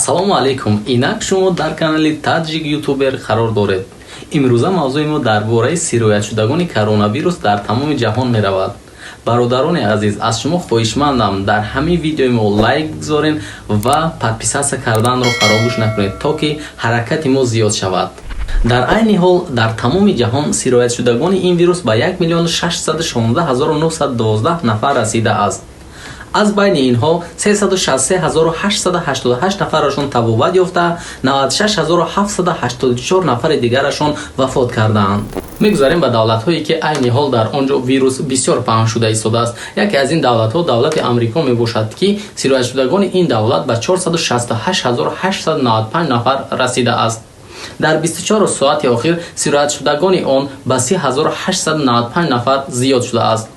ассалому алайкум. Инак шумо дар канали Таджик ютубер қарор доред. имрӯза мавзӯи мо дар бораи сироятшудагони коронавирус дар тамоми ҷаҳон меравад. бародарони азиз, аз шумо хоҳишмандам дар ҳамин видеои мо лайк гузорен ва подписатсия карданро фаромӯш накунед, то ки ҳаракати мо зиёд шавад. дар айни ҳол дар тамоми ҷаҳон сироятшудагони ин вирус ба 1 616 912 нафар расидааст. аз байни инҳо 363888 нафарашон табобат ёфта, 96784 нафари дигарашон вафот кардаанд. мегузарем ба давлатҳое ки айни ҳол дар он ҷо вирус бисёр паҳн шуда истодааст. яке аз ин давлатҳо давлати амрико мебошад ки сироятшудагони ин давлат ба 468895 нафар расидааст. дар 24 соати охир сироятшудагони он ба 3895 нафар зиёд шудааст.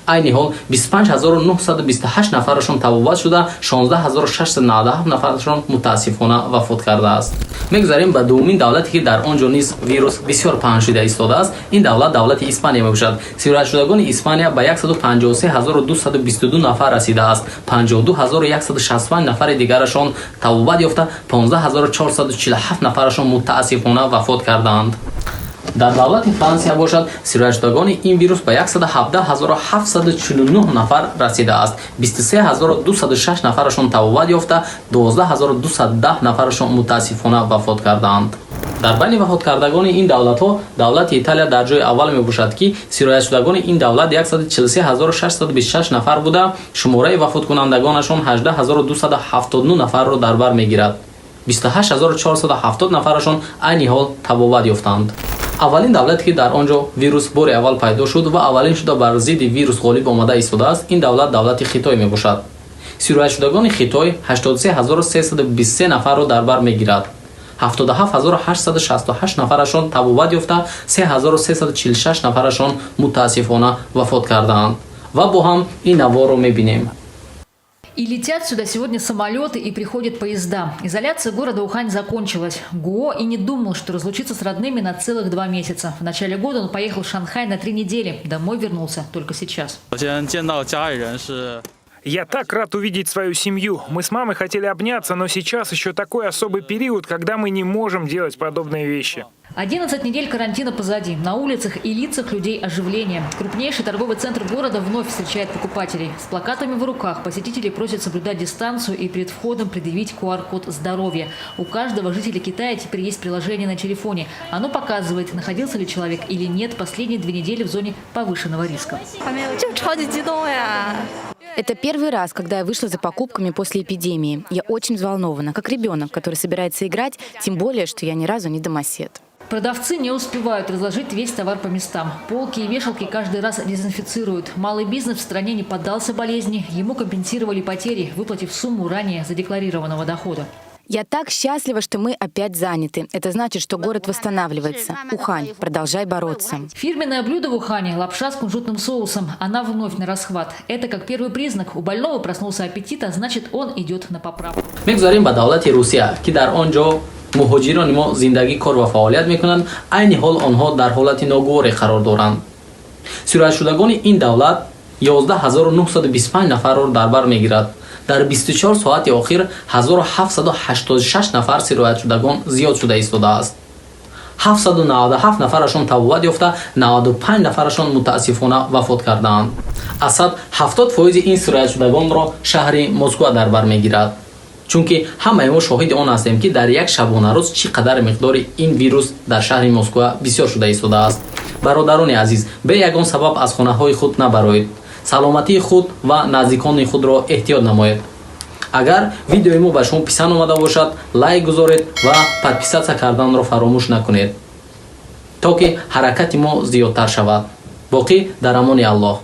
айни ҳол 25928 нафарашон табобат шуда, 16697 нафарашон мутаассифона вафот кардааст. мегузарем ба дуввумин давлате ки дар он ҷо низ вирус бисёр паҳн шуда истодааст. ин давлат давлати Испания мебошад. сироятшудагони Испания ба 153222 нафар расидааст. 52165 нафари дигарашон табобат ёфта, 15447 нафарашон мутаассифона вафот кардаанд. дар давлати Франсия бошад сироятшудагони ин вирус ба 117749 нафар расидааст. 23206 нафарашон табобат ёфта, 12210 нафарашон мутаассифона вафот кардаанд. дар байни вафоткардагони ин давлатҳо давлати Италия дар ҷои аввал мебошад ки сироятшудагони ин давлат 143626 нафар буда, шумораи вафоткунандагонашон 18279 нафарро дар бар мегирад. 28470 нафарашон айни ҳол табобат ёфтанд. аввалин давлате ки дар он ҷо вирус бори аввал пайдо шуд ва аввалин шуда бар зидди вирус ғолиб омада истодааст, ин давлат давлати Хитой мебошад. сироятшудагони Хитой 83323 нафарро дар бар мегирад. 77868 нафарашон табобат ёфта, 3346 нафарашон мутаассифона вафот кардаанд. ва бо ҳам ин наворо мебинем. И летят сюда сегодня самолеты и приходят поезда. Изоляция города Ухань закончилась. Гуо и не думал, что разлучится с родными на целых 2 месяца. В начале года он поехал в Шанхай на 3 недели. Домой вернулся только сейчас. Я так рад увидеть свою семью. Мы с мамой хотели обняться, но сейчас еще такой особый период, когда мы не можем делать подобные вещи. 11 недель карантина позади. На улицах и лицах людей оживление. Крупнейший торговый центр города вновь встречает покупателей. С плакатами в руках посетители просят соблюдать дистанцию и перед входом предъявить QR-код здоровья. У каждого жителя Китая теперь есть приложение на телефоне. Оно показывает, находился ли человек или нет последние 2 недели в зоне повышенного риска. Это первый раз, когда я вышла за покупками после эпидемии. Я очень взволнована, как ребенок, который собирается играть, тем более, что я ни разу не домосед. Продавцы не успевают разложить весь товар по местам. Полки и вешалки каждый раз дезинфицируют. Малый бизнес в стране не поддался болезни. Ему компенсировали потери, выплатив сумму ранее задекларированного дохода. Я так счастлива, что мы опять заняты. Это значит, что город восстанавливается. Ухань, продолжай бороться. Фирменное блюдо в Ухане – лапша с кунжутным соусом. Она вновь на расхват. Это как первый признак. У больного проснулся аппетит, а значит, он идет на поправку. мегузарем ба давлати Русия ки дар он ҷо муҳоҷирони мо зиндагӣ кор ва фаъолият мекунанд, айни ҳол онҳо дар ҳолати ногуворе қарор доранд. сироятшудагони ин давлат 11925 нафарро дар бар мегирад. дар 24 соати охир 1786 нафар сироятшудагон зиёд шуда истодааст. 797 нафарашон табобат ёфта, 95 нафарашон мутаассифона вафот кардаанд. асад 70% ин сироятшудагонро шаҳри Москва дар бар мегирад. чунки ҳамаи мо шоҳиди он ҳастем ки дар як шабонарӯз чӣ қадар миқдори ин вирус дар шаҳри Москва бисёр шуда истодааст. бародарони азиз, бе ягон сабаб аз хонаҳои худ набароед. саломатии худ ва наздикони худро эҳтиёт намоед. агар видеои мо ба шумо писанд омада бошад, лайк гузоред ва подписатсия карданро фаромӯш накунед, то ки ҳаракати мо зиёдтар шавад. боқӣ дар амони Аллоҳ.